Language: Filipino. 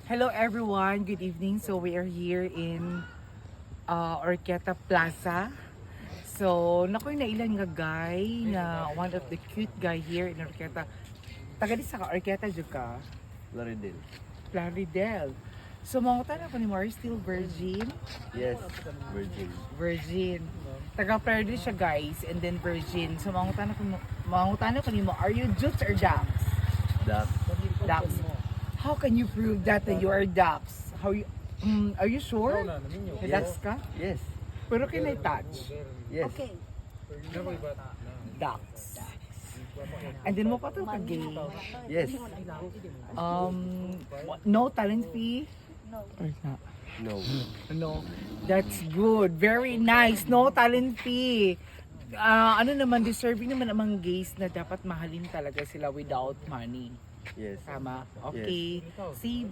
Hello everyone, good evening. So we are here in Orqueta Plaza. So nakoy na ilan nga guy na one of the cute guy here in Orqueta. Taga di sa Orqueta jud ka, Laridel. Plaridel. So mangutan ako ni Mari still virgin. Yes, virgin. Virgin. Taga Plaridel siya guys and then virgin. So mangutan ako ni mo, are you Jutes or Dax? Duck. Dax. How can you prove that you are Dax? Are you sure? Dax ka? Yes. Pero can I touch? Yes. Okay. Dax. And then mo pa to ka gay. Yes. No talent fee? Or not? No. No. That's good. Very nice. No talent fee. Ano naman, deserving naman ang mga gays na dapat mahalin talaga sila without money. Yes. Tama? Okay. See,